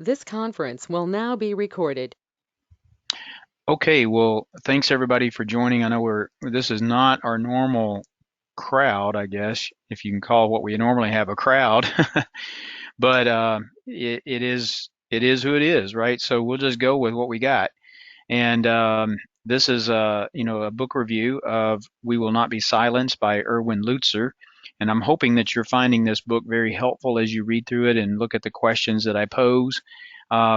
This conference will now be recorded. Okay, well, thanks everybody for joining. I know this is not our normal crowd, I guess, if you can call what we normally have a crowd, but it is who it is, right? So we'll just go with what we got. And this is a book review of We Will Not Be Silenced by Erwin Lutzer. And I'm hoping that you're finding this book very helpful as you read through it and look at the questions that I pose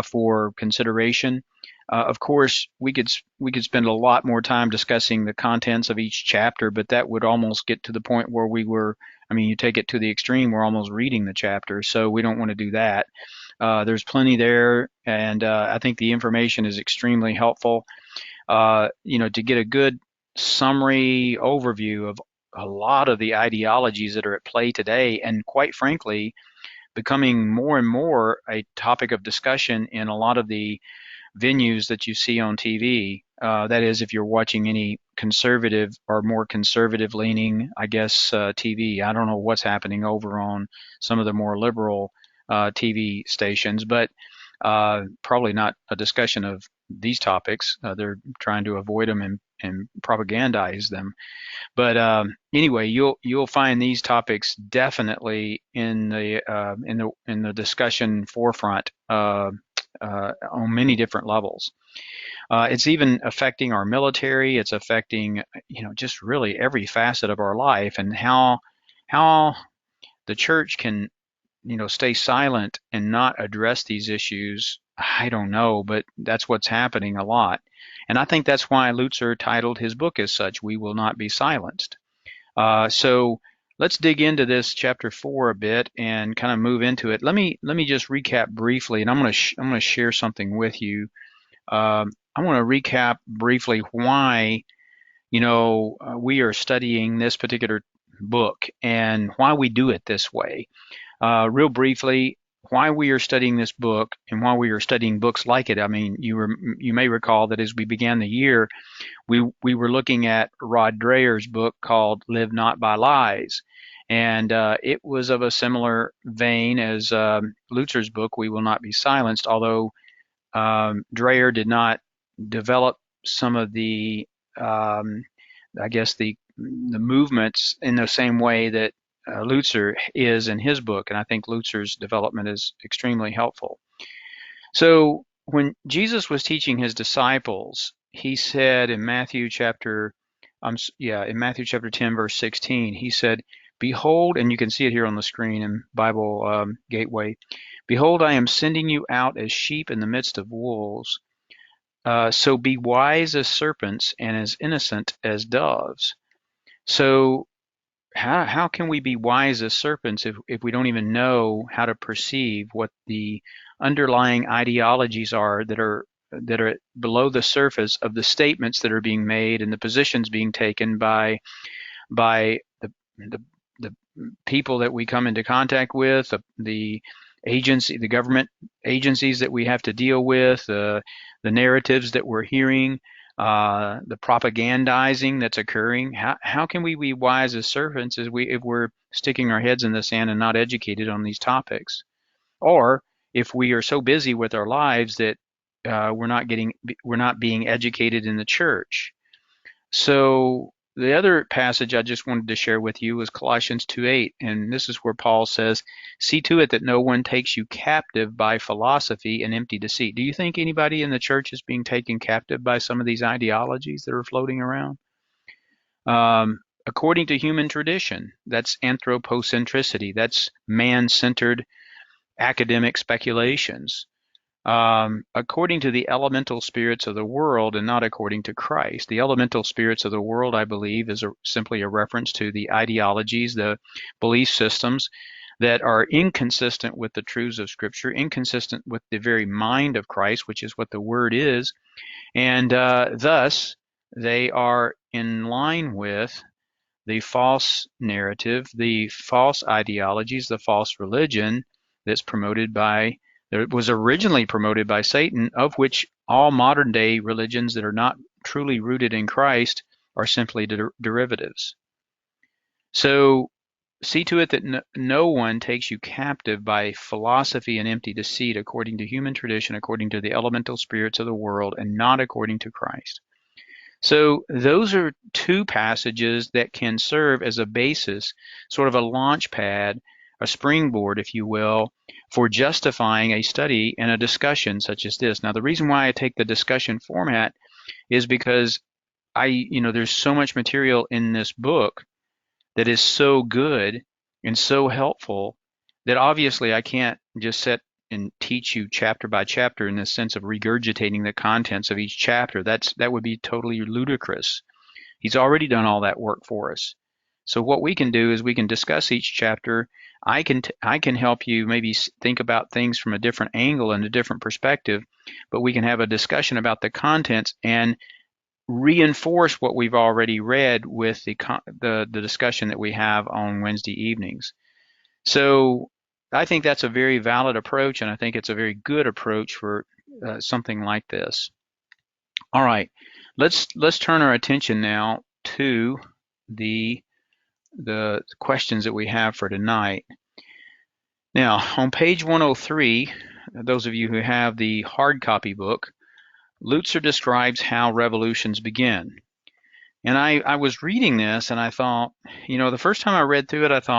for consideration. Of course, we could spend a lot more time discussing the contents of each chapter, but that would almost get to the point where I mean, you take it to the extreme, we're almost reading the chapter, so we don't want to do that. There's plenty there, and I think the information is extremely helpful. To get a good summary overview of a lot of the ideologies that are at play today, and quite frankly, becoming more and more a topic of discussion in a lot of the venues that you see on TV. That is, if you're watching any conservative or more conservative leaning, I guess, TV. I don't know what's happening over on some of the more liberal TV stations, but probably not a discussion of these topics. They're trying to avoid them and propagandize them. But anyway, you'll find these topics definitely in the discussion forefront on many different levels. It's even affecting our military. It's affecting just really every facet of our life, and how the church can stay silent and not address these issues. I don't know, but that's what's happening a lot. And I think that's why Lutzer titled his book as such, We Will Not Be Silenced. So let's dig into this chapter 4 a bit and kind of move into it. Let me just recap briefly, and I'm gonna share something with you. I want to recap briefly why we are studying this particular book and why we do it this way. Real briefly, why we are studying this book and why we are studying books like it. I mean, you may recall that as we began the year, we were looking at Rod Dreher's book called "Live Not by Lies," and it was of a similar vein as Lutzer's book "We Will Not Be Silenced," although Dreher did not develop some of the I guess the movements in the same way that Lutzer is in his book, and I think Lutzer's development is extremely helpful. So when Jesus was teaching his disciples, he said in Matthew chapter 10 verse 16, he said, "Behold," and you can see it here on the screen in Bible Gateway. "Behold, I am sending you out as sheep in the midst of wolves. So be wise as serpents and as innocent as doves." So how can we be wise as serpents if we don't even know how to perceive what the underlying ideologies are that are below the surface of the statements that are being made and the positions being taken by the, the people that we come into contact with, the government agencies that we have to deal with, the narratives that we're hearing, the propagandizing that's occurring. How can we be wise as servants if we're sticking our heads in the sand and not educated on these topics, or if we are so busy with our lives that we're not being educated in the church? So the other passage I just wanted to share with you was Colossians 2:8, and this is where Paul says, "See to it that no one takes you captive by philosophy and empty deceit." Do you think anybody in the church is being taken captive by some of these ideologies that are floating around? According to human tradition, that's anthropocentricity, that's man-centered academic speculations. According to the elemental spirits of the world and not according to Christ. The elemental spirits of the world, I believe, is simply a reference to the ideologies, the belief systems that are inconsistent with the truths of Scripture, inconsistent with the very mind of Christ, which is what the Word is, and thus they are in line with the false narrative, the false ideologies, the false religion that's promoted by that was originally promoted by Satan, of which all modern day religions that are not truly rooted in Christ are simply derivatives. So See to it that no one takes you captive by philosophy and empty deceit, according to human tradition, according to the elemental spirits of the world, and not according to Christ. So those are two passages that can serve as a basis, sort of a launch pad, a springboard, if you will, for justifying a study and a discussion such as this. Now, the reason why I take the discussion format is because there's so much material in this book that is so good and so helpful that obviously I can't just sit and teach you chapter by chapter in the sense of regurgitating the contents of each chapter. That would be totally ludicrous. He's already done all that work for us. So what we can do is we can discuss each chapter. I can help you maybe think about things from a different angle and a different perspective, but we can have a discussion about the contents and reinforce what we've already read with the discussion that we have on Wednesday evenings. So I think that's a very valid approach, and I think it's a very good approach for something like this. All right, let's turn our attention now to the questions that we have for tonight. Now, on page 103, those of you who have the hard copy book, Lutzer describes how revolutions begin. And I was reading this and I thought, the first time I read through it,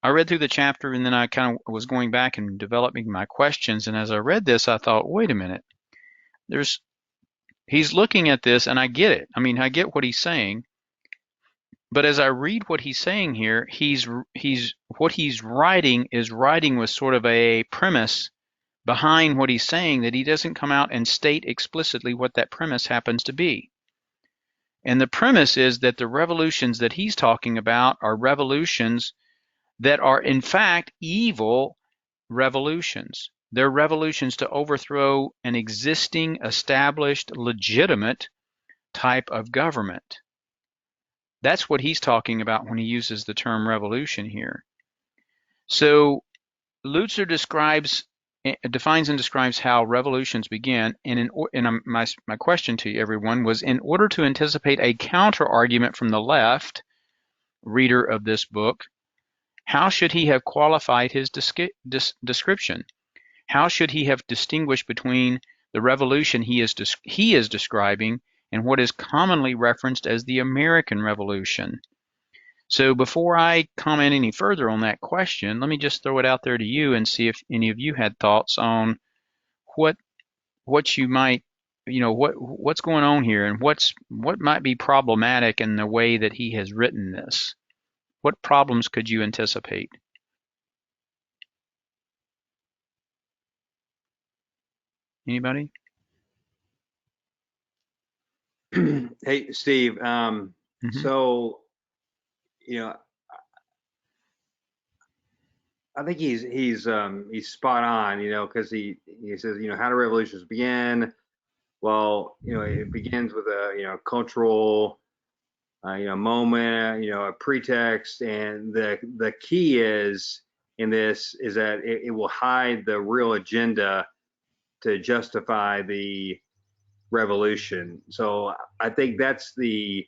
I read through the chapter and then I kind of was going back and developing my questions. And as I read this, I thought, wait a minute, he's looking at this and I get it. I mean, I get what he's saying. But as I read what he's saying here, what he's writing is writing with sort of a premise behind what he's saying that he doesn't come out and state explicitly what that premise happens to be. And the premise is that the revolutions that he's talking about are revolutions that are in fact evil revolutions. They're revolutions to overthrow an existing, established, legitimate type of government. That's what he's talking about when he uses the term revolution here. So Lutzer defines and describes how revolutions begin, and my question to you, everyone, was in order to anticipate a counter-argument from the left, reader of this book, how should he have qualified his description? How should he have distinguished between the revolution he is describing and what is commonly referenced as the American Revolution? So before I comment any further on that question, let me just throw it out there to you and see if any of you had thoughts on what you might, what's going on here and what might be problematic in the way that he has written this. What problems could you anticipate? Anybody? Hey, Steve. So, I think he's spot on, because he says, how do revolutions begin? Well, it begins with a cultural, moment, a pretext, and the key is in this is that it will hide the real agenda to justify the revolution. So I think that's the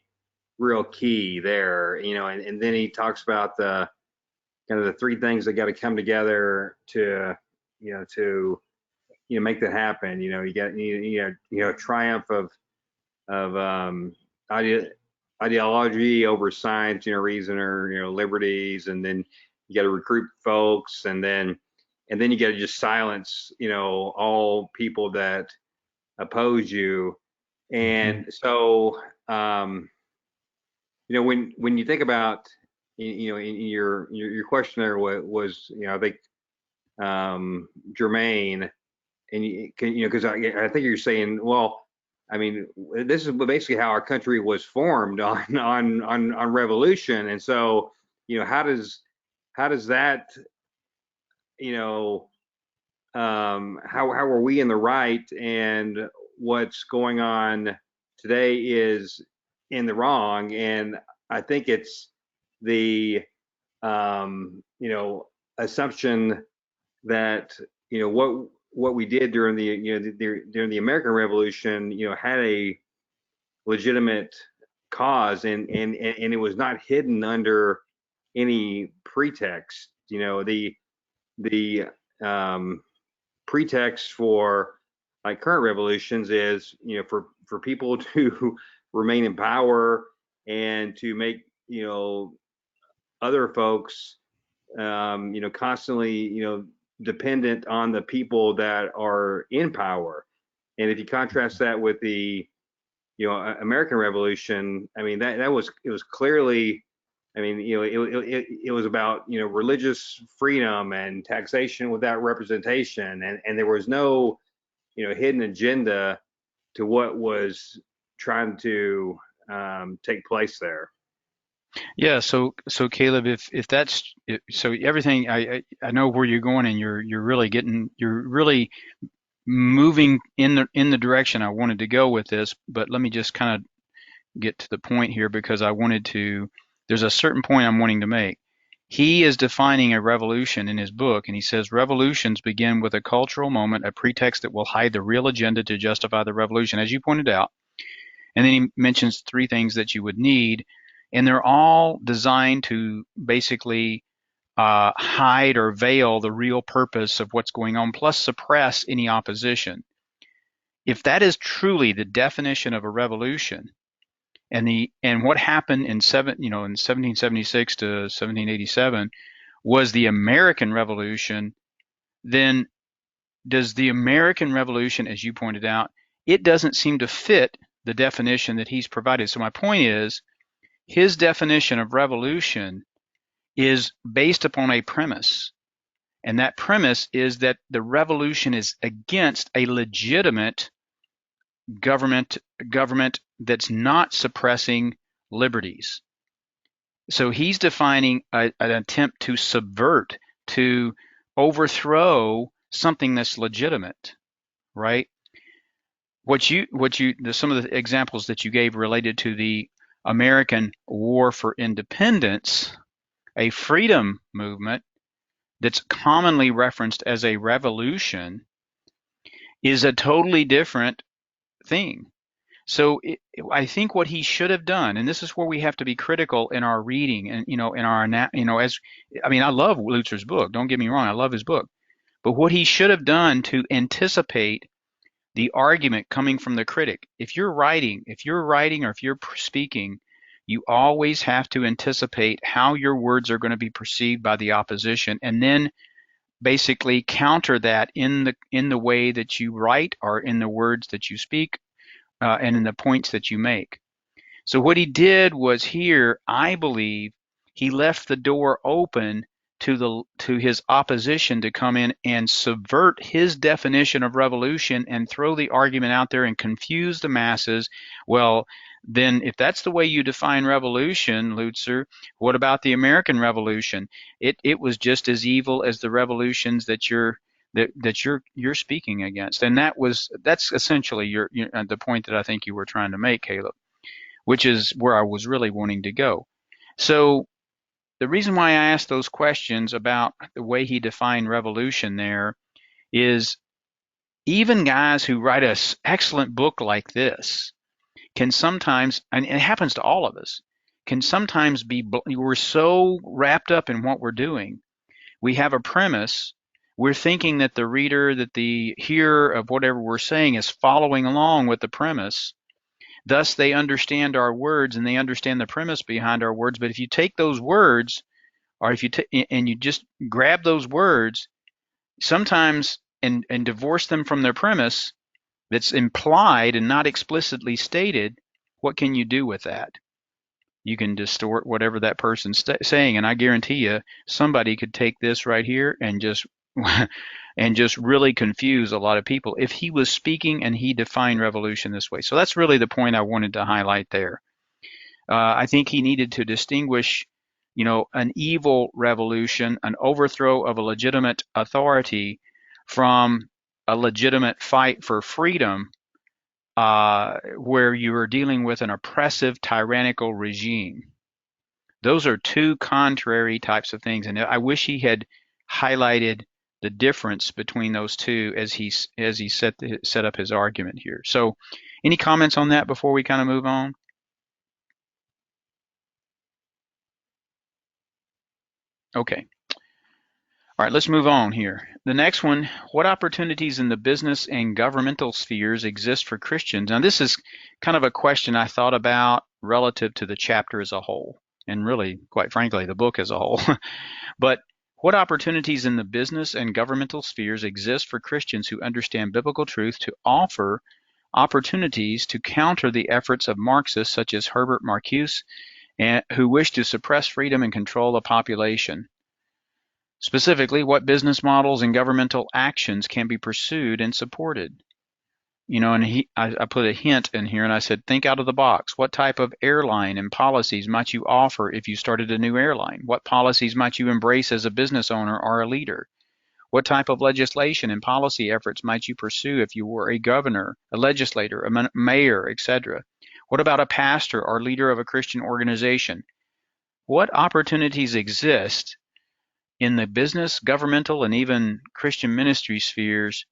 real key there, and then he talks about the kind of the three things that got to come together to, make that happen. You got triumph of ideology over science, reason or liberties, and then you got to recruit folks, and then you got to just silence, all people that oppose you. And so, when you think about, in your question there was, I think, germane, and because I think you're saying, well, I mean, this is basically how our country was formed on revolution, and so, how does that, how are we in the right, and what's going on today is in the wrong? And I think it's the assumption that what we did during the American Revolution had a legitimate cause, and it was not hidden under any pretext. The pretext for like current revolutions is, for people to remain in power and to make, other folks, constantly, dependent on the people that are in power. And if you contrast that with the, American Revolution, I mean, it was clearly, I mean, it was about, religious freedom and taxation without representation, and there was no, hidden agenda to what was trying to take place there. Yeah, so Caleb, if that's so everything I know where you're going, and you're really moving in the direction I wanted to go with this, but let me just kind of get to the point here because there's a certain point I'm wanting to make. He is defining a revolution in his book, and he says revolutions begin with a cultural moment, a pretext that will hide the real agenda to justify the revolution, as you pointed out. And then he mentions three things that you would need, and they're all designed to basically hide or veil the real purpose of what's going on, plus suppress any opposition. If that is truly the definition of a revolution, and what happened in 1776 to 1787 was the American Revolution, then does the American Revolution, as you pointed out, it doesn't seem to fit the definition that he's provided. So my point is, his definition of revolution is based upon a premise. And that premise is that the revolution is against a legitimate government that's not suppressing liberties. So he's defining an attempt to subvert, to overthrow something that's legitimate, right? Some of the examples that you gave related to the American War for Independence, a freedom movement that's commonly referenced as a revolution, is a totally different thing. So I think what he should have done, and this is where we have to be critical in our reading, and I love Lutzer's book. Don't get me wrong, I love his book. But what he should have done to anticipate the argument coming from the critic. If you're writing or if you're speaking, you always have to anticipate how your words are going to be perceived by the opposition, and then basically counter that in the way that you write or in the words that you speak, and in the points that you make. So what he did was here, I believe, he left the door open to his opposition to come in and subvert his definition of revolution and throw the argument out there and confuse the masses. Well, then if that's the way you define revolution, Lutzer, what about the American Revolution? It was just as evil as the revolutions that you're speaking against. And that's essentially the point that I think you were trying to make, Caleb, which is where I was really wanting to go. So the reason why I asked those questions about the way he defined revolution there is even guys who write an excellent book like this can sometimes, and it happens to all of us, can sometimes we're so wrapped up in what we're doing. We have a premise. We're thinking that the reader, that the hearer of whatever we're saying is following along with the premise. Thus, they understand our words and they understand the premise behind our words. But if you take those words, or if you and you just grab those words, sometimes and divorce them from their premise that's implied and not explicitly stated, what can you do with that? You can distort whatever that person's saying, and I guarantee you, somebody could take this right here and just and just really confuse a lot of people if he was speaking and he defined revolution this way. So that's really the point I wanted to highlight there. I think he needed to distinguish, an evil revolution, an overthrow of a legitimate authority, from a legitimate fight for freedom, where you are dealing with an oppressive, tyrannical regime. Those are two contrary types of things, and I wish he had highlighted the difference between those two as he set up his argument here. So, any comments on that before we kind of move on? Okay. All right, let's move on here. The next one, what opportunities in the business and governmental spheres exist for Christians? Now, this is kind of a question I thought about relative to the chapter as a whole, and really, quite frankly, the book as a whole. But what opportunities in the business and governmental spheres exist for Christians who understand biblical truth to offer opportunities to counter the efforts of Marxists such as Herbert Marcus, and who wish to suppress freedom and control the population? Specifically, what business models and governmental actions can be pursued and supported? And I put a hint in here and I said, think out of the box. What type of airline and policies might you offer if you started a new airline? What policies might you embrace as a business owner or a leader? What type of legislation and policy efforts might you pursue if you were a governor, a legislator, a mayor, etc.? What about a pastor or leader of a Christian organization? What opportunities exist in the business, governmental, and even Christian ministry spheres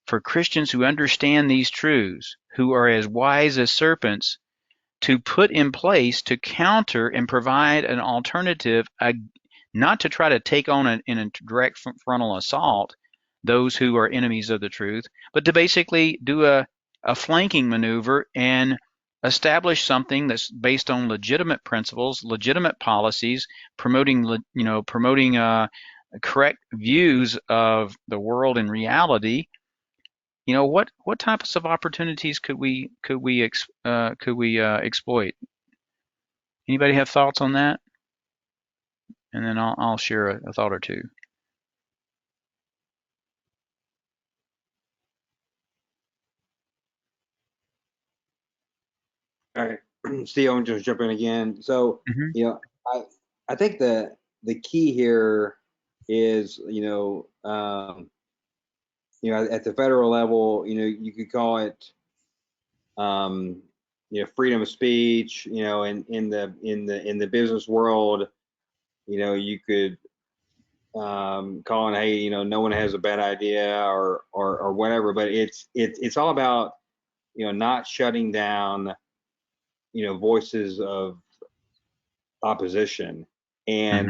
for Christians who understand these truths, who are as wise as serpents, to put in place to counter and provide an alternative, not to try to take on in a direct frontal assault those who are enemies of the truth, but to basically do a flanking maneuver and establish something that's based on legitimate principles, legitimate policies, promoting correct views of the world and reality. What types of opportunities could we exploit? Anybody have thoughts on that? And then I'll share a thought or two. All right, Steve, I'm just jumping in again. So, Mm-hmm. you know, I think the key here is, at the federal level, you could call it, um, freedom of speech. In the business world, you could call it, hey, no one has a bad idea or whatever. But it's all about not shutting down voices of opposition. And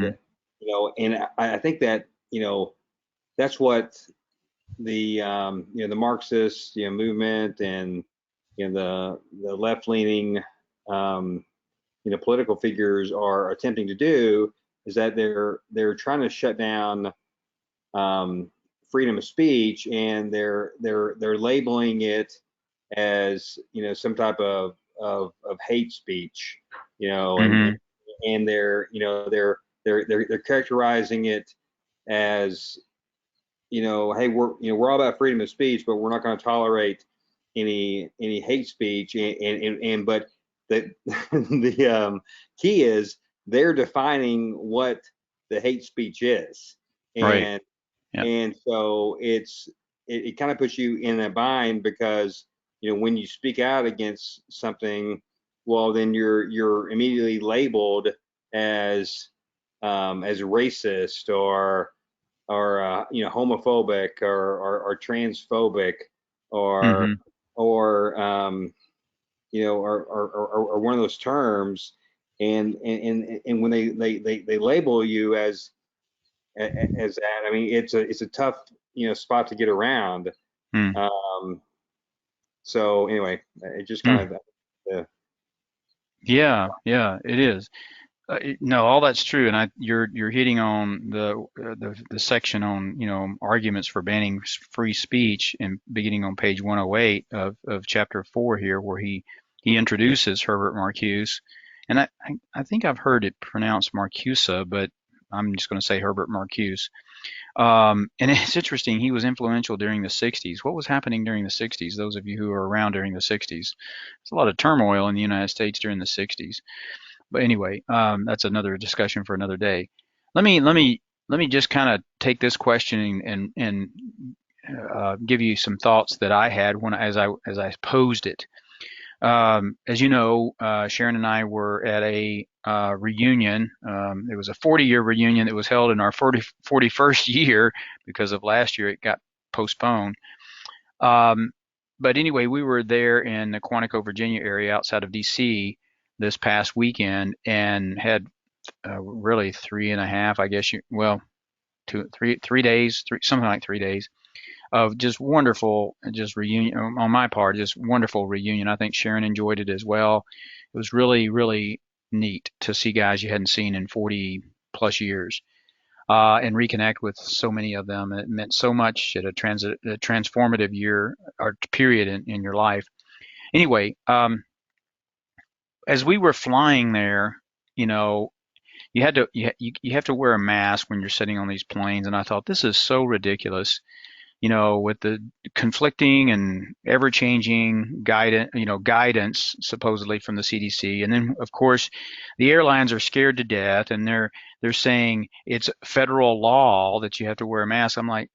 Mm-hmm. I think that that's what the Marxist movement and the left leaning political figures are attempting to do, is that they're trying to shut down um, freedom of speech, and they're labeling it as some type of hate speech, you know and and, Mm-hmm. and they're characterizing it as, hey, we're all about freedom of speech, but we're not going to tolerate any hate speech. But the the key is they're defining what the hate speech is. Right. and Yep. and so it kind of puts you in a bind, because when you speak out against something, well, then you're immediately labeled as racist, or homophobic, or transphobic, or Mm-hmm. or one of those terms. And when they label you as that, I mean, it's a tough spot to get around. Mm. um so anyway, it just Mm. kind of Yeah. Yeah. It is. No, all that's true, and you're hitting on the section on arguments for banning free speech, and beginning on page 108 of chapter 4 here, where he introduces Herbert Marcuse, and I think I've heard it pronounced Marcusa, but I'm just going to say Herbert Marcuse. And it's interesting, he was influential during the 60s. What was happening during the 60s? Those of you who were around during the 60s, there's a lot of turmoil in the United States during the 60s. But anyway, that's another discussion for another day. Let me just kind of take this question and give you some thoughts that I had as I posed it. As you know, Sharon and I were at a reunion. It was a 40-year reunion that was held in our 41st year, because of last year it got postponed. Um, but anyway, we were there in the Quantico, Virginia area outside of DC this past weekend, and had really 3.5, I guess well, 3 days, something like 3 days of just wonderful, just reunion on my part, just wonderful reunion. I think Sharon enjoyed it as well. It was really, really neat to see guys you hadn't seen in 40 plus years, and reconnect with so many of them. It meant so much at a transformative year or period in your life. Anyway, as we were flying there, you know, you have to wear a mask when you're sitting on these planes, and I thought this is so ridiculous, with the conflicting and ever-changing guidance supposedly from the CDC, and then of course the airlines are scared to death, and they're saying it's federal law that you have to wear a mask. I'm like,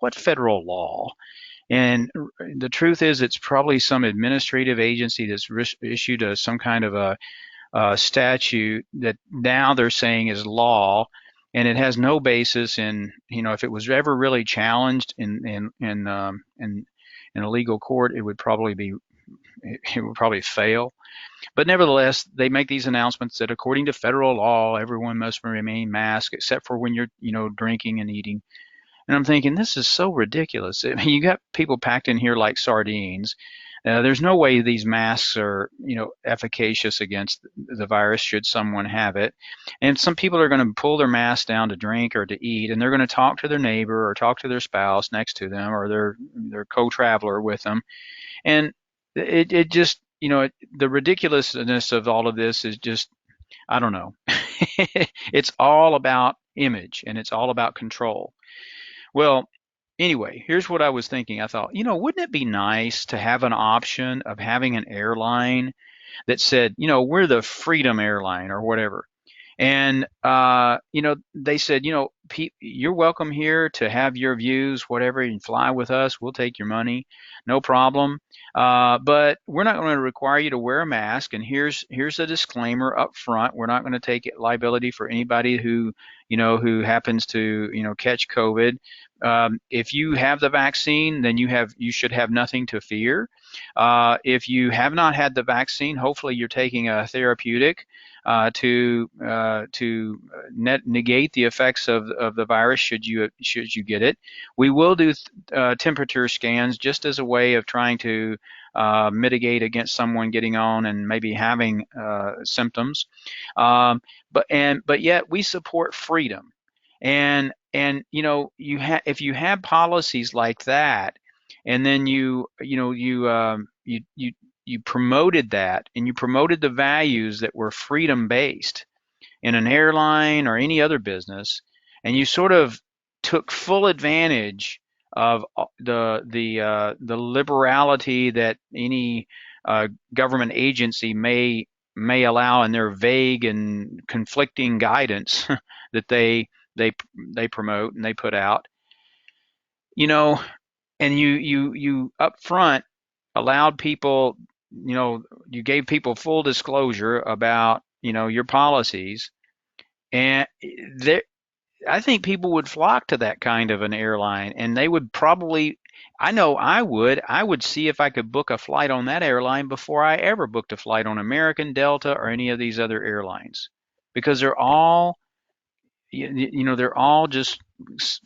what federal law? And the truth is, it's probably some administrative agency that's issued some kind of a statute that now they're saying is law, and it has no basis in, if it was ever really challenged in a legal court, it would probably fail. But nevertheless, they make these announcements that according to federal law, everyone must remain masked except for when you're, drinking and eating. And I'm thinking, this is so ridiculous. I mean, you got people packed in here like sardines. There's no way these masks are, efficacious against the virus should someone have it. And some people are going to pull their mask down to drink or to eat, and they're going to talk to their neighbor or talk to their spouse next to them or their co-traveler with them. And it just, the ridiculousness of all of this is just, I don't know. It's all about image, and it's all about control. Well, anyway, here's what I was thinking. I thought, wouldn't it be nice to have an option of having an airline that said, we're the Freedom Airline or whatever. And, they said, you're welcome here to have your views, whatever, and fly with us. We'll take your money, no problem. But we're not going to require you to wear a mask. And here's a disclaimer up front. We're not going to take liability for anybody who happens to, catch COVID. If you have the vaccine, then you should have nothing to fear. If you have not had the vaccine, hopefully you're taking a therapeutic to negate the effects of the virus should you get it. We will do temperature scans just as a way of trying to mitigate against someone getting on and maybe having symptoms. But yet we support freedom. And if you have policies like that, and then you promoted that, and you promoted the values that were freedom based in an airline or any other business, and you sort of took full advantage of the liberality that any government agency may allow in their vague and conflicting guidance that they promote and they put out, and you up front allowed people, you gave people full disclosure about, your policies, and I think people would flock to that kind of an airline, and they would probably, I know I would see if I could book a flight on that airline before I ever booked a flight on American, Delta, or any of these other airlines, because they're all just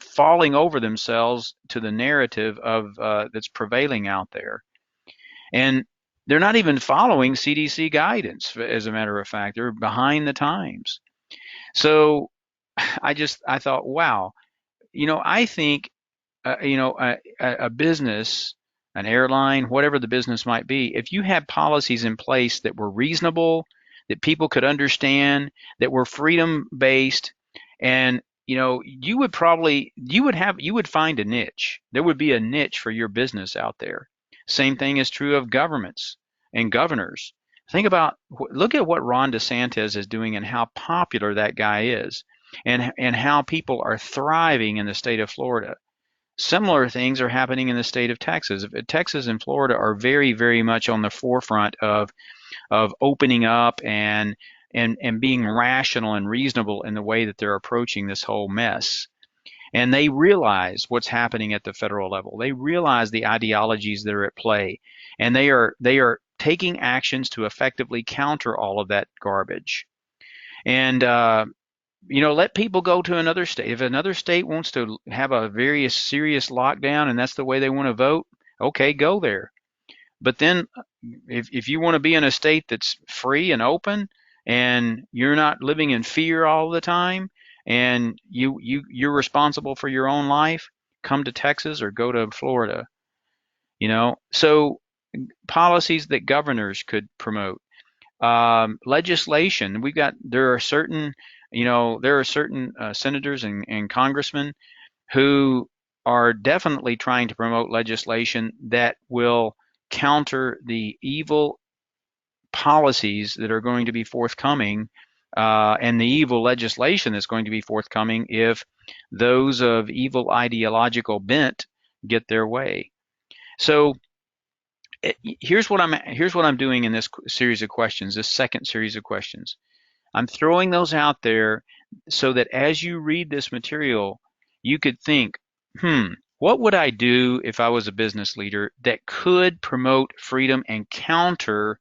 falling over themselves to the narrative of that's prevailing out there, and they're not even following CDC guidance. As a matter of fact, they're behind the times. So I thought, wow, I think a business, an airline, whatever the business might be, if you had policies in place that were reasonable, that people could understand, that were freedom based, and you would find a niche. There would be a niche for your business out there. Same thing is true of governments and governors. Look at what Ron DeSantis is doing and how popular that guy is, and how people are thriving in the state of Florida. Similar things are happening in the state of Texas. Texas and Florida are very, very much on the forefront of opening up and being rational and reasonable in the way that they're approaching this whole mess. And they realize what's happening at the federal level. They realize the ideologies that are at play, and they are taking actions to effectively counter all of that garbage. And let people go to another state. If another state wants to have a very serious lockdown and that's the way they want to vote, okay, go there. But then if you want to be in a state that's free and open and you're not living in fear all the time and you're responsible for your own life, come to Texas or go to Florida. So policies that governors could promote, legislation. There are certain senators and congressmen who are definitely trying to promote legislation that will counter the evil policies that are going to be forthcoming, and the evil legislation that's going to be forthcoming if those of evil ideological bent get their way. So here's what I'm doing in this series of questions, this second series of questions. I'm throwing those out there so that as you read this material, you could think, what would I do if I was a business leader that could promote freedom and counter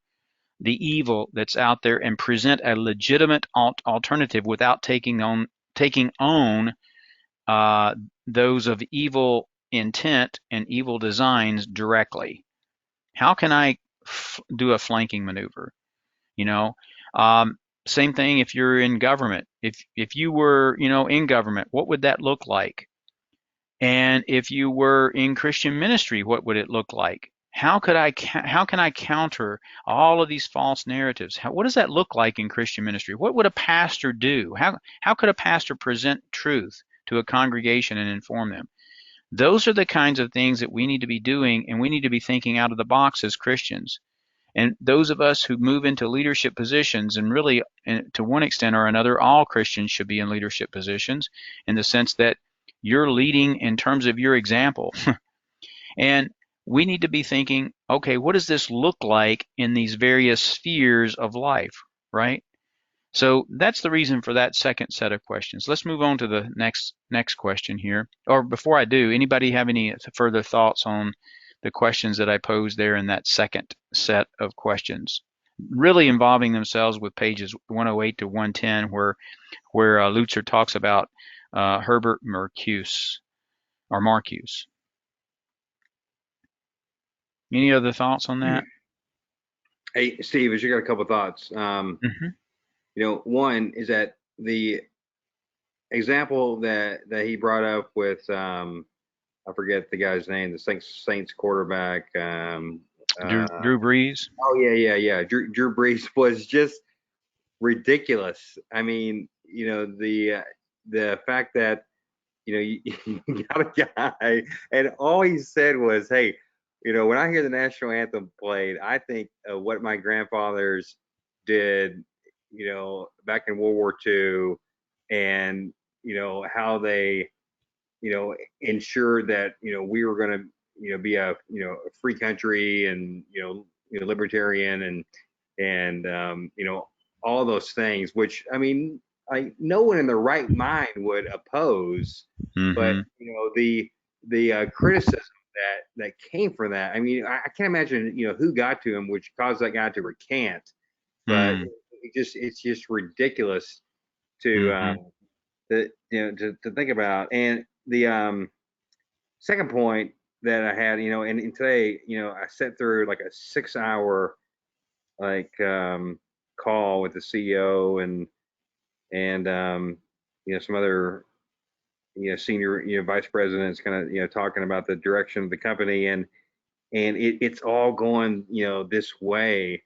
the evil that's out there and present a legitimate alternative without taking on those of evil intent and evil designs directly? How can I do a flanking maneuver? You know, um, Same thing if you're in government. If you were, in government, what would that look like? And if you were in Christian ministry, what would it look like? How can I counter all of these false narratives? What does that look like in Christian ministry? What would a pastor do? How could a pastor present truth to a congregation and inform them? Those are the kinds of things that we need to be doing, and we need to be thinking out of the box as Christians. And those of us who move into leadership positions, and really, to one extent or another, all Christians should be in leadership positions in the sense that you're leading in terms of your example. And we need to be thinking, okay, what does this look like in these various spheres of life, right? So that's the reason for that second set of questions. Let's move on to the next question here. Or before I do, anybody have any further thoughts on the questions that I posed there in that second set of questions, really involving themselves with pages 108 to 110, where Lutzer talks about Herbert Marcus or Marcus. Any other thoughts on that? Hey, Steve, as you got a couple thoughts. One is that the example that he brought up with I forget the guy's name, the Saints quarterback. Drew Brees. Oh yeah. Drew Brees was just ridiculous. I mean, the fact that you got a guy, and all he said was, "Hey, when I hear the national anthem played, I think of what my grandfathers did, back in World War II, and how they, ensured that we were going to, be a a free country, and libertarian, and all those things, which I mean, no one in their right mind would oppose, but the criticism that came from that, I mean, I can't imagine who got to him, which caused that guy to recant, but it's just ridiculous to to think about. And the second point that I had, and today, I sat through like a 6 hour like call with the CEO, and some other senior vice presidents, kind of talking about the direction of the company, and it's all going this way,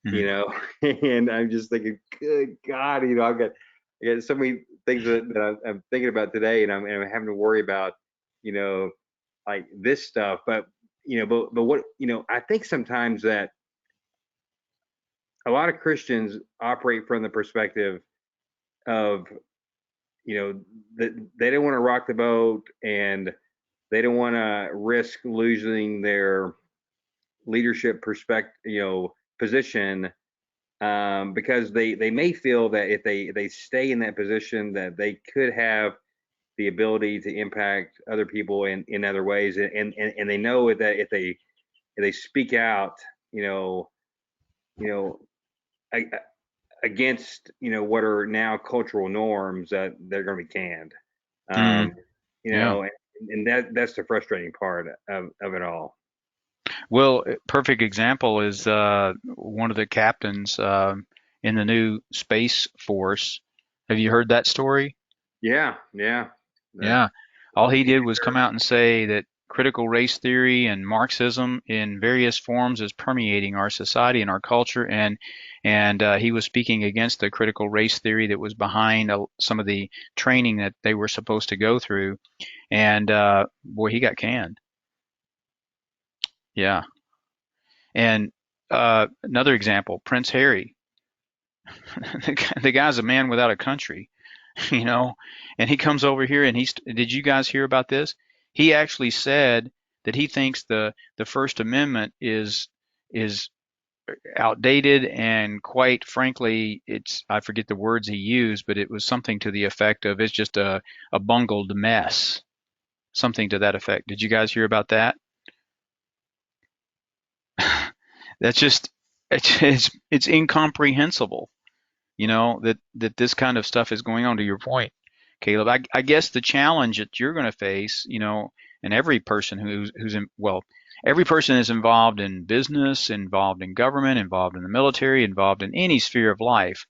and I'm just thinking, good God, I got so many things that I'm thinking about today, and I'm having to worry about like this stuff, but but what I think sometimes that a lot of Christians operate from the perspective of that they don't want to rock the boat, and they don't want to risk losing their leadership position, because they may feel that if they stay in that position, that they could have the ability to impact other people in other ways, and they know that if they speak out, you know, I against, what are now cultural norms, that they're going to be canned. Mm, Um, yeah. and that's the frustrating part of it all. Well, a perfect example is one of the captains in the new Space Force. Have you heard that story? Yeah, yeah. That, Yeah. All he did was come out and say that critical race theory and Marxism in various forms is permeating our society and our culture, and he was speaking against the critical race theory that was behind some of the training that they were supposed to go through. And boy, he got canned. Yeah. And another example, Prince Harry. The guy's a man without a country, you know, and he comes over here and did you guys hear about this? He actually said that he thinks the First Amendment is outdated and quite frankly, I forget the words he used, but it was something to the effect of it's just a bungled mess, something to that effect. Did you guys hear about that? That's just it's incomprehensible. That this kind of stuff is going on. To your point, Caleb, I guess the challenge that you're going to face, and every person who's in, well, every person is involved in business, involved in government, involved in the military, involved in any sphere of life.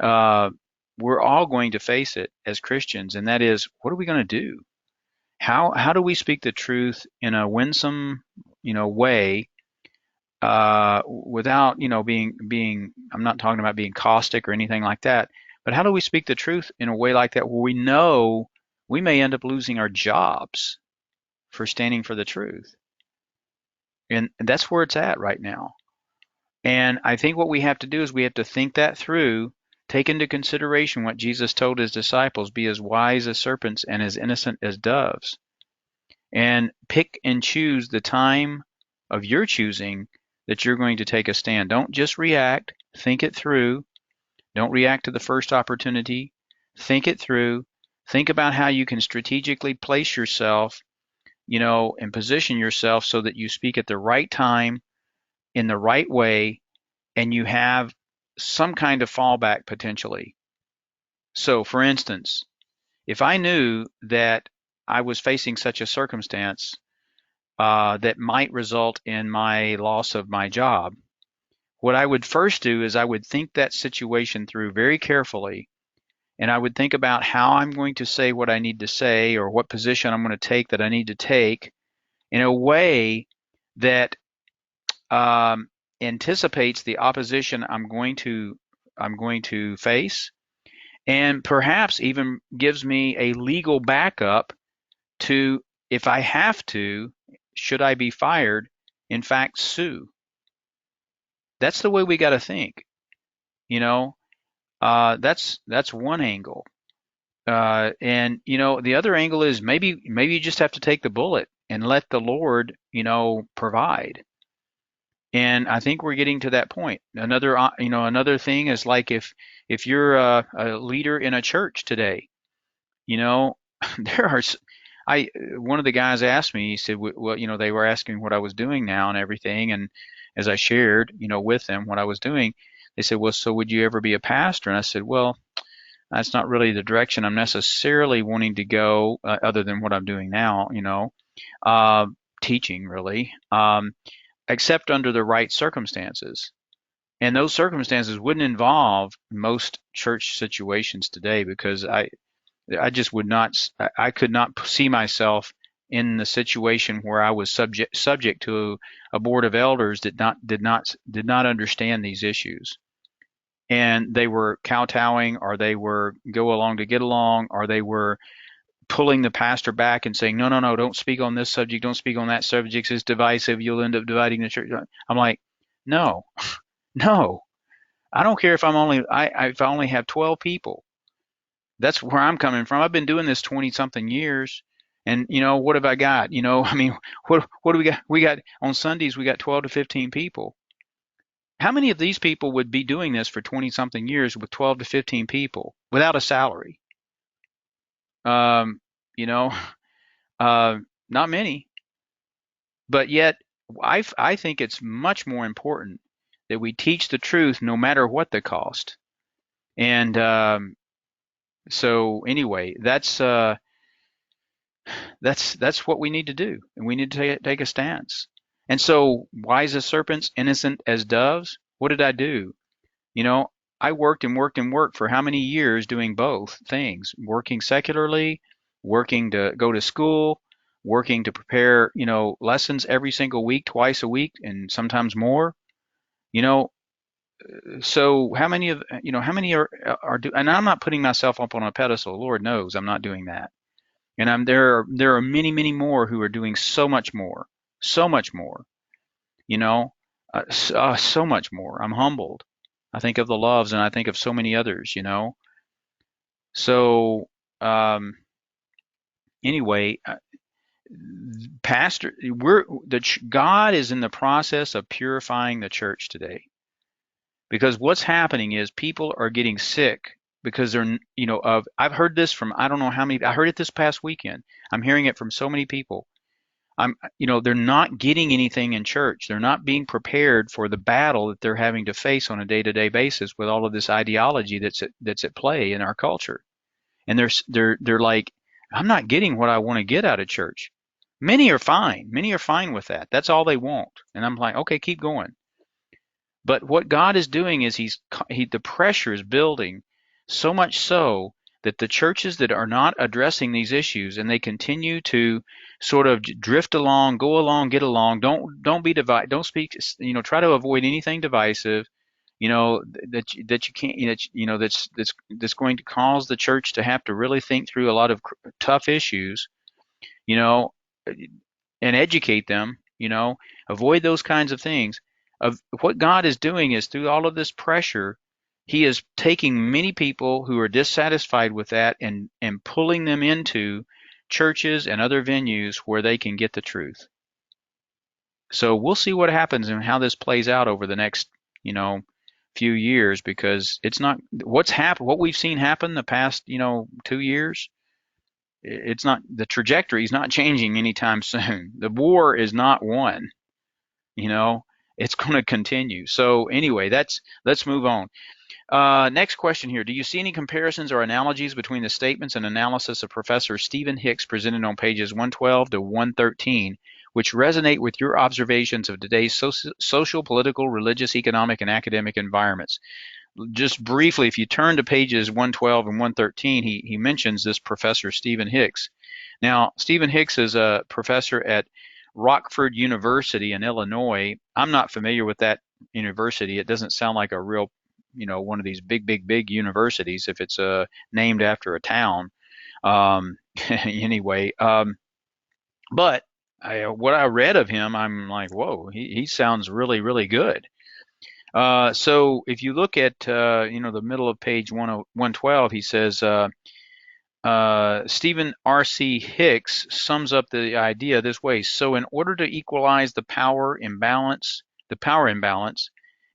Uh, we're all going to face it as Christians, and that is, what are we going to do? How do we speak the truth in a winsome, way, without being I'm not talking about being caustic or anything like that, but how do we speak the truth in a way like that where we know we may end up losing our jobs for standing for the truth? And that's where it's at right now. And I think what we have to do is we have to think that through, take into consideration what Jesus told his disciples, be as wise as serpents and as innocent as doves, and pick and choose the time of your choosing that you're going to take a stand. Don't just react, think it through. Don't react to the first opportunity. Think it through. Think about how you can strategically place yourself, and position yourself so that you speak at the right time, in the right way, and you have some kind of fallback potentially. So, for instance, if I knew that I was facing such a circumstance that might result in my loss of my job, what I would first do is I would think that situation through very carefully, and I would think about how I'm going to say what I need to say or what position I'm going to take that I need to take in a way that um, anticipates the opposition I'm going to face, and perhaps even gives me a legal backup to, if I have to, should I be fired, in fact, sue. That's the way we got to think. You know, that's one angle. And the other angle is maybe you just have to take the bullet and let the Lord, provide. And I think we're getting to that point. Another thing is like if you're a leader in a church today, you know, there are. I One of the guys asked me. He said, "Well, they were asking what I was doing now and everything." And as I shared, with them what I was doing, they said, "Well, so would you ever be a pastor?" And I said, "Well, that's not really the direction I'm necessarily wanting to go, other than what I'm doing now. Uh, Teaching really, except under the right circumstances." And those circumstances wouldn't involve most church situations today because I just would not, I could not see myself in the situation where I was subject to a board of elders that did not understand these issues, and they were kowtowing, or they were go along to get along, or they were pulling the pastor back and saying, no, no, no, don't speak on this subject, don't speak on that subject, it's divisive, you'll end up dividing the church. I'm like, no, no, I don't care if if I only have 12 people. That's where I'm coming from. I've been doing this 20 something years. And what have I got? I mean, what do we got? We got on Sundays, we got 12 to 15 people. How many of these people would be doing this for 20 something years with 12 to 15 people without a salary? Um, you know, uh, Not many. But yet, I think it's much more important that we teach the truth no matter what the cost. And so anyway, that's what we need to do, and we need to take a stance. And so, wise as serpents, innocent as doves. What did I do? You know, I worked and worked and worked for how many years doing both things, working secularly, working to go to school, working to prepare, lessons every single week, twice a week, and sometimes more. You know, so how many and I'm not putting myself up on a pedestal. Lord knows I'm not doing that. And there are many, many more who are doing so much more, you know, so much more. I'm humbled. I think of the Loves and I think of so many others. So anyway, Pastor, God is in the process of purifying the church today, because what's happening is people are getting sick because I've heard this from, I don't know how many. I heard it this past weekend. I'm hearing it from so many people. They're not getting anything in church. They're not being prepared for the battle that they're having to face on a day-to-day basis with all of this ideology that's at play in our culture. And they're like, I'm not getting what I want to get out of church. Many are fine. Many are fine with that. That's all they want. And I'm like, okay, keep going. But what God is doing is the pressure is building so much so that the churches that are not addressing these issues, and they continue to sort of drift along, go along, get along, don't be divide, don't speak, try to avoid anything divisive, that you can't, that's going to cause the church to have to really think through a lot of tough issues, you know, and educate them, avoid those kinds of things. Of what God is doing is, through all of this pressure, He is taking many people who are dissatisfied with that and pulling them into churches and other venues where they can get the truth. So we'll see what happens and how this plays out over the next, few years, because it's not what we've seen happen the past, 2 years. It's not, the trajectory is not changing anytime soon. The war is not won. It's going to continue. So anyway, let's move on. Next question here. Do you see any comparisons or analogies between the statements and analysis of Professor Stephen Hicks presented on pages 112 to 113, which resonate with your observations of today's social, political, religious, economic, and academic environments? Just briefly, if you turn to pages 112 and 113, he mentions this Professor Stephen Hicks. Now, Stephen Hicks is a professor at Rockford University in Illinois. I'm not familiar with that university. It doesn't sound like a real, one of these big universities if it's named after a town. Anyway, but what I read of him, I'm like, whoa, he sounds really, really good. So if you look at, the middle of page 112, he says, Stephen R.C. Hicks sums up the idea this way. So in order to equalize the power imbalance,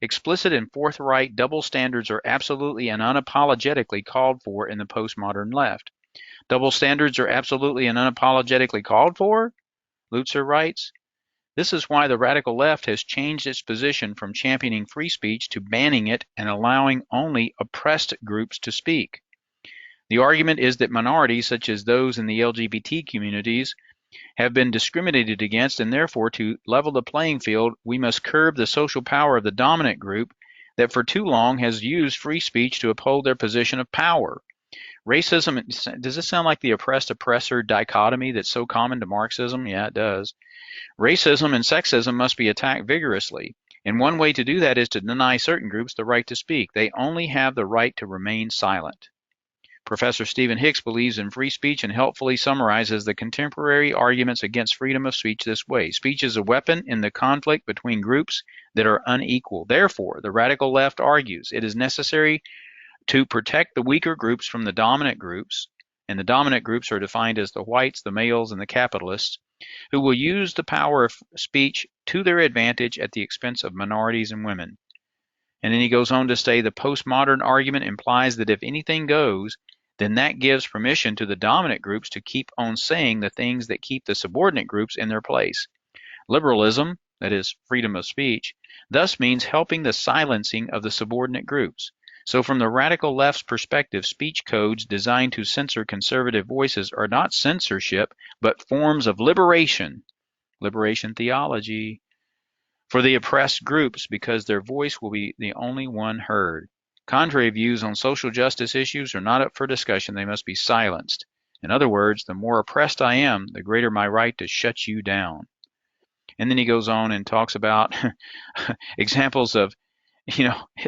explicit and forthright double standards are absolutely and unapologetically called for in the postmodern left. Double standards are absolutely and unapologetically called for, Lutzer writes. This is why the radical left has changed its position from championing free speech to banning it and allowing only oppressed groups to speak. The argument is that minorities, such as those in the LGBT communities, have been discriminated against, and therefore, to level the playing field, we must curb the social power of the dominant group that for too long has used free speech to uphold their position of power. Racism, does this sound like the oppressed-oppressor dichotomy that's so common to Marxism? Yeah, it does. Racism and sexism must be attacked vigorously, and one way to do that is to deny certain groups the right to speak. They only have the right to remain silent. Professor Stephen Hicks believes in free speech and helpfully summarizes the contemporary arguments against freedom of speech this way. Speech is a weapon in the conflict between groups that are unequal. Therefore, the radical left argues it is necessary to protect the weaker groups from the dominant groups, and the dominant groups are defined as the whites, the males, and the capitalists, who will use the power of speech to their advantage at the expense of minorities and women. And then he goes on to say the postmodern argument implies that if anything goes, then that gives permission to the dominant groups to keep on saying the things that keep the subordinate groups in their place. Liberalism, that is freedom of speech, thus means helping the silencing of the subordinate groups. So from the radical left's perspective, speech codes designed to censor conservative voices are not censorship, but forms of liberation theology, for the oppressed groups because their voice will be the only one heard. Contrary views on social justice issues are not up for discussion. They must be silenced. In other words, the more oppressed I am, the greater my right to shut you down. And then he goes on and talks about examples of,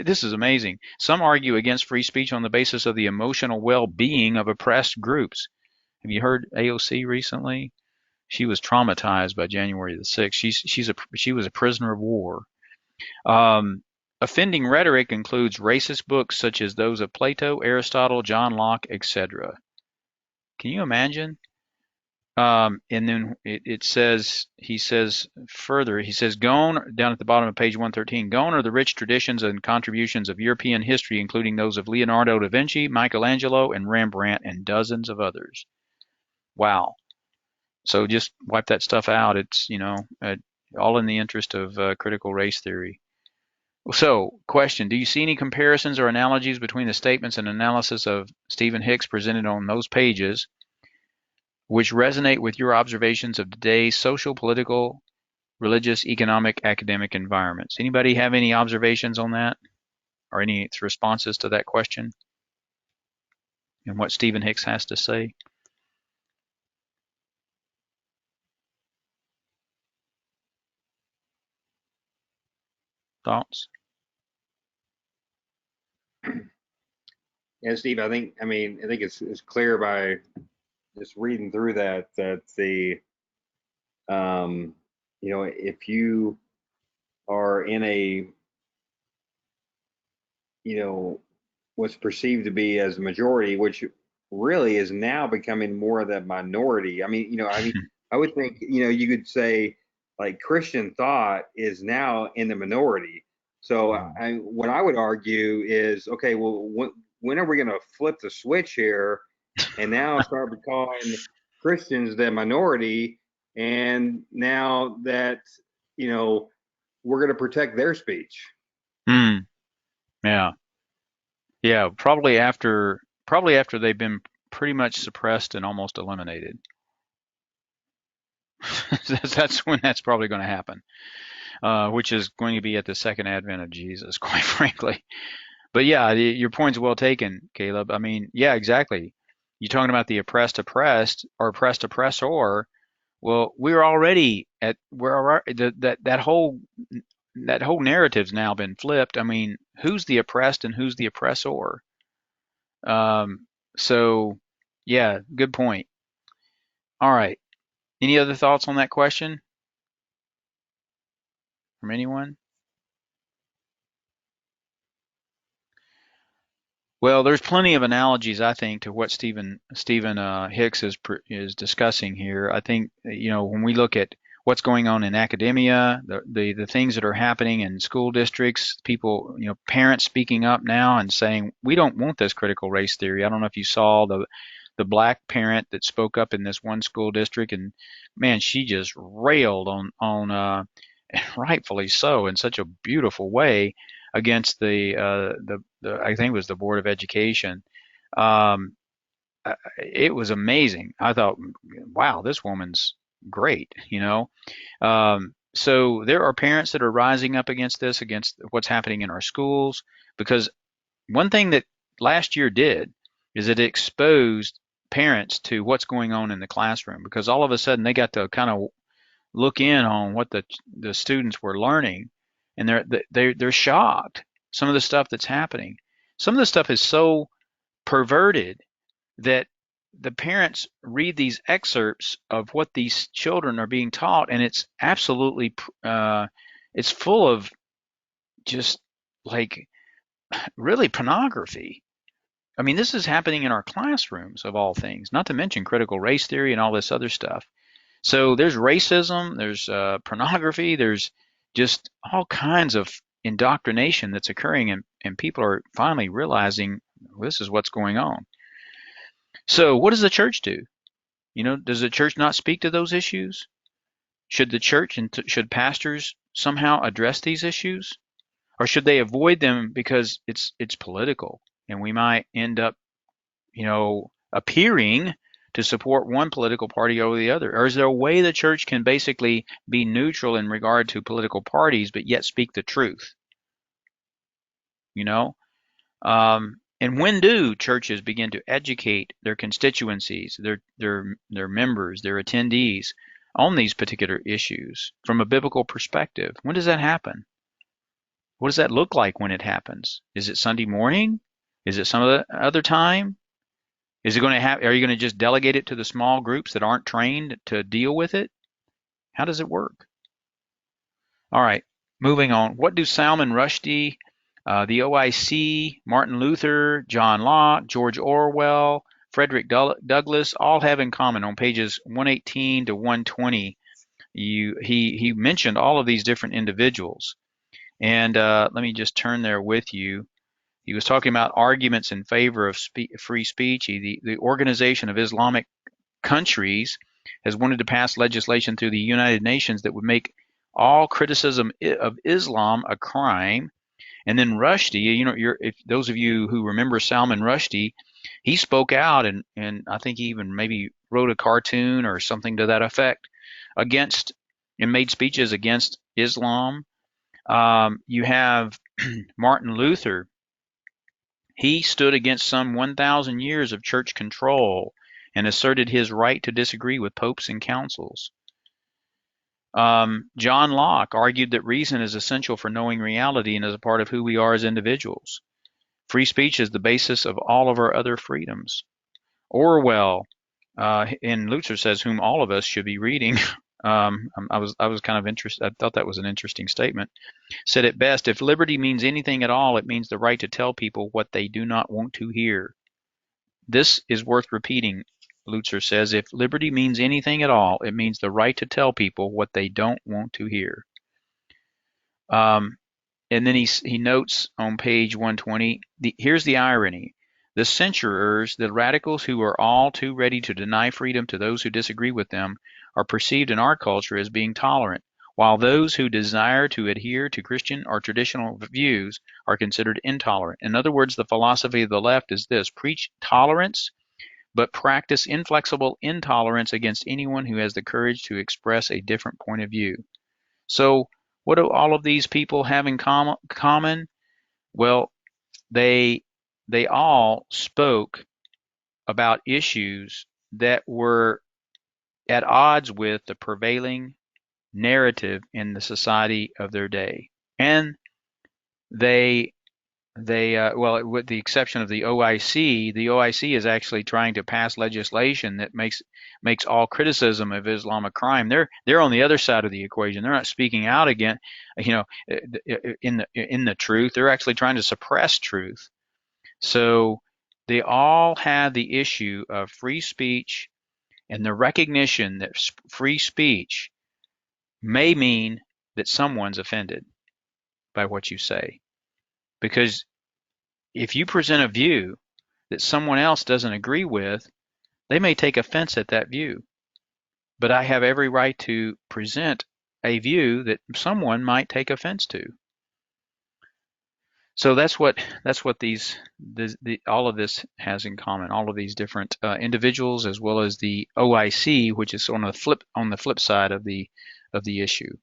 this is amazing. Some argue against free speech on the basis of the emotional well-being of oppressed groups. Have you heard AOC recently? She was traumatized by January the 6th. She was a prisoner of war. Offending rhetoric includes racist books such as those of Plato, Aristotle, John Locke, etc. Can you imagine? And then it says, he says further, he says, gone, down at the bottom of page 113, gone are the rich traditions and contributions of European history, including those of Leonardo da Vinci, Michelangelo, and Rembrandt, and dozens of others. Wow. So just wipe that stuff out. It's, all in the interest of critical race theory. So, question, do you see any comparisons or analogies between the statements and analysis of Stephen Hicks presented on those pages which resonate with your observations of today's social, political, religious, economic, academic environments? Anybody have any observations on that or any responses to that question and what Stephen Hicks has to say? Thoughts? Yeah, Steve, I think it's clear by just reading through that the if you are in a what's perceived to be as a majority, which really is now becoming more of that minority. I would think, you could say like Christian thought is now in the minority. So what I would argue is, okay, well, when are we going to flip the switch here and now start calling Christians the minority? And now that, we're going to protect their speech. Mm, yeah. Yeah, probably after they've been pretty much suppressed and almost eliminated. That's when that's probably going to happen, which is going to be at the second advent of Jesus, quite frankly. But yeah, your point's well taken, Caleb. I mean, yeah, exactly. You're talking about the oppressed or oppressed oppressor. Well, that whole narrative's now been flipped. I mean, who's the oppressed and who's the oppressor? So yeah, good point. All right. Any other thoughts on that question from anyone? Well, there's plenty of analogies, I think, to what Stephen Hicks is discussing here. I think, when we look at what's going on in academia, the things that are happening in school districts, people, parents speaking up now and saying we don't want this critical race theory. I don't know if you saw the black parent that spoke up in this one school district, and man, she just railed on rightfully so in such a beautiful way against the I think it was the Board of Education. Um, it was amazing. I thought, wow, this woman's great. So there are parents that are rising up against this, against what's happening in our schools, because one thing that last year did is it exposed parents to what's going on in the classroom, because all of a sudden they got to kind of look in on what the students were learning, and they're shocked. Some of the stuff that's happening, some of the stuff is so perverted that the parents read these excerpts of what these children are being taught, and it's absolutely it's full of just like really pornography. I mean, this is happening in our classrooms of all things, not to mention critical race theory and all this other stuff. So there's racism, there's pornography, there's just all kinds of indoctrination that's occurring, and people are finally realizing, well, this is what's going on. So what does the church do? Does the church not speak to those issues? Should the church and should pastors somehow address these issues? Or should they avoid them because it's political and we might end up, appearing to support one political party over the other? Or is there a way the church can basically be neutral in regard to political parties, but yet speak the truth? You know, and when do churches begin to educate their constituencies, their members, their attendees on these particular issues from a biblical perspective? When does that happen? What does that look like when it happens? Is it Sunday morning? Is it some other time? Is it going to have? Are you going to just delegate it to the small groups that aren't trained to deal with it? How does it work? All right, moving on. What do Salman Rushdie, the OIC, Martin Luther, John Locke, George Orwell, Frederick Douglass all have in common? On pages 118 to 120, he mentioned all of these different individuals. And let me just turn there with you. He was talking about arguments in favor of free speech. The Organization of Islamic Countries has wanted to pass legislation through the United Nations that would make all criticism of Islam a crime. And then Rushdie, if those of you who remember Salman Rushdie, he spoke out and I think he even maybe wrote a cartoon or something to that effect against and made speeches against Islam. You have Martin Luther. He stood against some 1,000 years of church control and asserted his right to disagree with popes and councils. John Locke argued that reason is essential for knowing reality and is a part of who we are as individuals. Free speech is the basis of all of our other freedoms. Orwell, and Lutzer says, whom all of us should be reading. I was kind of interested. I thought that was an interesting statement. Said it best: if liberty means anything at all, it means the right to tell people what they do not want to hear. This is worth repeating. Lutzer says, if liberty means anything at all, it means the right to tell people what they don't want to hear. And then he notes on page 120, here's the irony. The censurers, the radicals who are all too ready to deny freedom to those who disagree with them, are perceived in our culture as being tolerant, while those who desire to adhere to Christian or traditional views are considered intolerant. In other words, the philosophy of the left is this: preach tolerance, but practice inflexible intolerance against anyone who has the courage to express a different point of view. So what do all of these people have in common? Well, they all spoke about issues that were at odds with the prevailing narrative in the society of their day. And they well, with the exception of the OIC is actually trying to pass legislation that makes all criticism of Islam a crime. They're on the other side of the equation. They're not speaking out against, in the truth. They're actually trying to suppress truth. So they all have the issue of free speech and the recognition that free speech may mean that someone's offended by what you say. Because if you present a view that someone else doesn't agree with, they may take offense at that view. But I have every right to present a view that someone might take offense to. So that's what all of this has in common. All of these different individuals, as well as the OIC, which is on the flip side of the issue.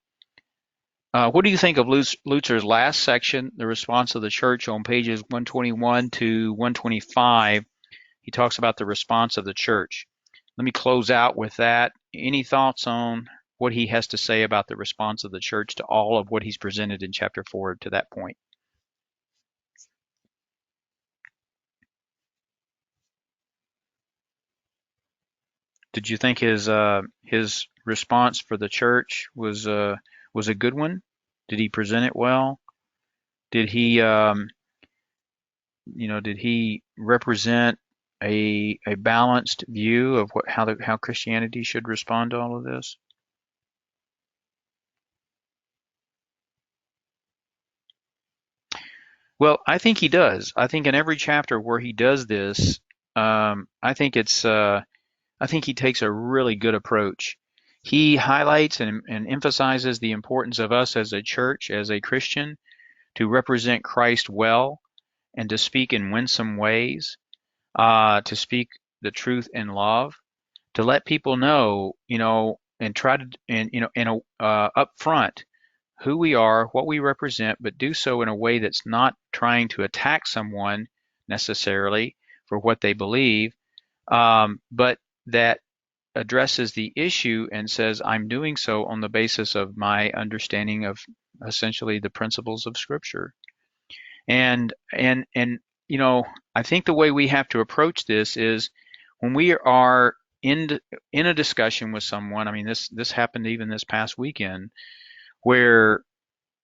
What do you think of Lutzer's last section, the response of the church, on pages 121 to 125? He talks about the response of the church. Let me close out with that. Any thoughts on what he has to say about the response of the church to all of what he's presented in chapter 4 to that point? Did you think his response for the church was a good one? Did he present it well? Did he did he represent a balanced view of how Christianity should respond to all of this? Well, I think he does. I think in every chapter where he does this, I think he takes a really good approach. He highlights and emphasizes the importance of us as a church, as a Christian, to represent Christ well and to speak in winsome ways, to speak the truth in love, to let people know, and try to, and up front who we are, what we represent, but do so in a way that's not trying to attack someone necessarily for what they believe, but that addresses the issue and says, I'm doing so on the basis of my understanding of essentially the principles of Scripture. And I think the way we have to approach this is when we are in a discussion with someone. I mean, this happened even this past weekend, where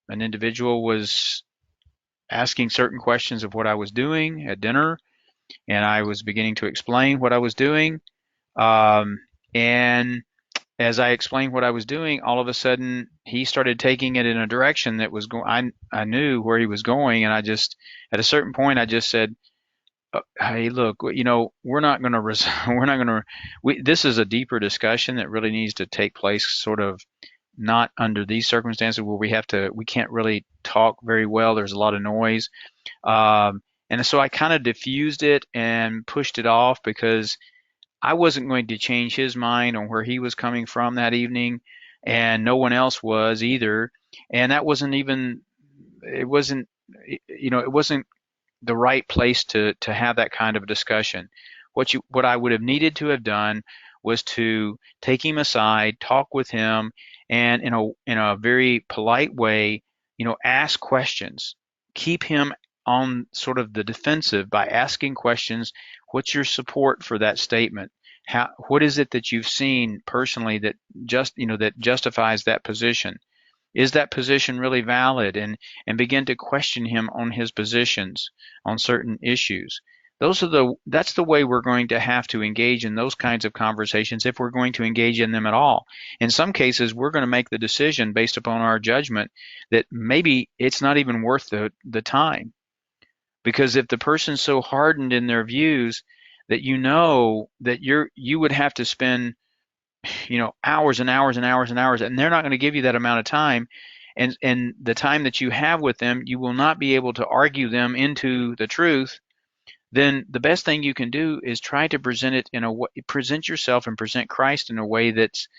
an individual was asking certain questions of what I was doing at dinner, and I was beginning to explain what I was doing. And as I explained what I was doing, all of a sudden he started taking it in a direction that was going. I knew where he was going, and I just, at a certain point, I just said, "Hey, look, we're not going to, we're not going to. This is a deeper discussion that really needs to take place, sort of not under these circumstances where we can't really talk very well. There's a lot of noise." And so I kind of diffused it and pushed it off because I wasn't going to change his mind on where he was coming from that evening, and no one else was either. And that wasn't even, it wasn't, it wasn't the right place to have that kind of a discussion. What I would have needed to have done was to take him aside, talk with him, and in a very polite way, ask questions. Keep him on sort of the defensive by asking questions. What's your support for that statement? What is it that you've seen personally that that justifies that position? Is that position really valid? And begin to question him on his positions on certain issues. That's the way we're going to have to engage in those kinds of conversations if we're going to engage in them at all. In some cases, we're going to make the decision based upon our judgment that maybe it's not even worth the time. Because if the person's so hardened in their views that that you would have to spend hours and hours and hours and hours, and they're not going to give you that amount of time, and the time that you have with them, you will not be able to argue them into the truth. Then the best thing you can do is try to present yourself and present Christ in a way that's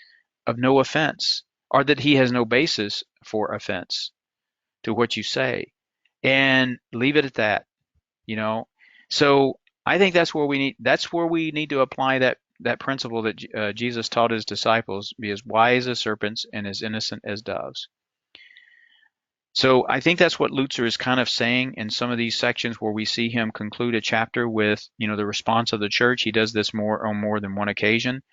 of no offense, or that he has no basis for offense to what you say, and leave it at that. So I think that's where we need to apply that principle that Jesus taught his disciples: be as wise as serpents and as innocent as doves. So I think that's what Lutzer is kind of saying in some of these sections where we see him conclude a chapter with, the response of the church. He does this on more than one occasion.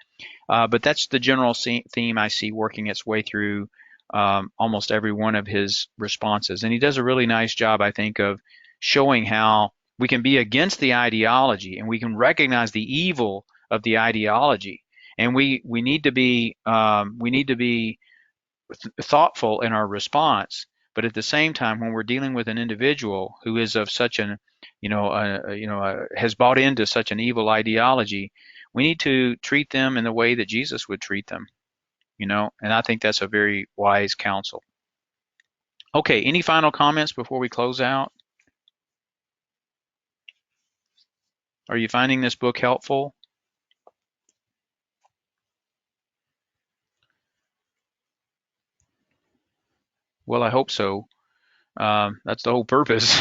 But that's the general theme I see working its way through almost every one of his responses. And he does a really nice job, I think, of showing how we can be against the ideology and we can recognize the evil of the ideology. And we need to be thoughtful in our response. But at the same time, when we're dealing with an individual who is of such has bought into such an evil ideology, we need to treat them in the way that Jesus would treat them, and I think that's a very wise counsel. Okay, any final comments before we close out? Are you finding this book helpful? Well, I hope so. That's the whole purpose.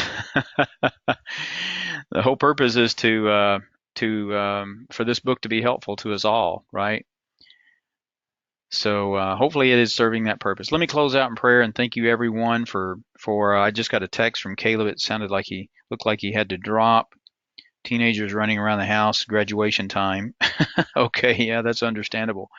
The whole purpose is for this book to be helpful to us all, right? So hopefully it is serving that purpose. Let me close out in prayer and thank you everyone for I just got a text from Caleb. It sounded like he looked like he had to drop. Teenagers running around the house, graduation time. Okay, yeah, that's understandable.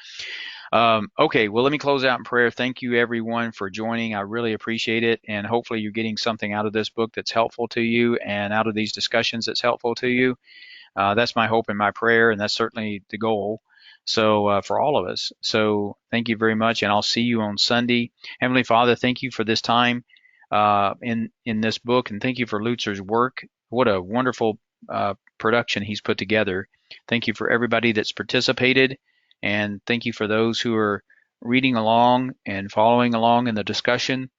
Okay, well, let me close out in prayer. Thank you everyone for joining. I really appreciate it, and hopefully you're getting something out of this book that's helpful to you, and out of these discussions that's helpful to you. That's my hope and my prayer, and that's certainly the goal. So for all of us. So thank you very much, and I'll see you on Sunday. Heavenly Father, thank you for this time in this book, and thank you for Lutzer's work. What a wonderful production he's put together. Thank you for everybody that's participated, and thank you for those who are reading along and following along in the discussion.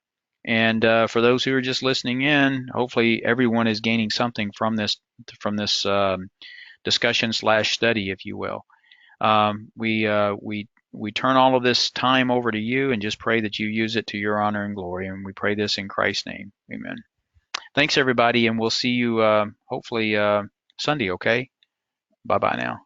And for those who are just listening in, hopefully everyone is gaining something from this discussion / study, if you will. We turn all of this time over to you and just pray that you use it to your honor and glory. And we pray this in Christ's name. Amen. Thanks, everybody, and we'll see you hopefully Sunday, okay? Bye-bye now.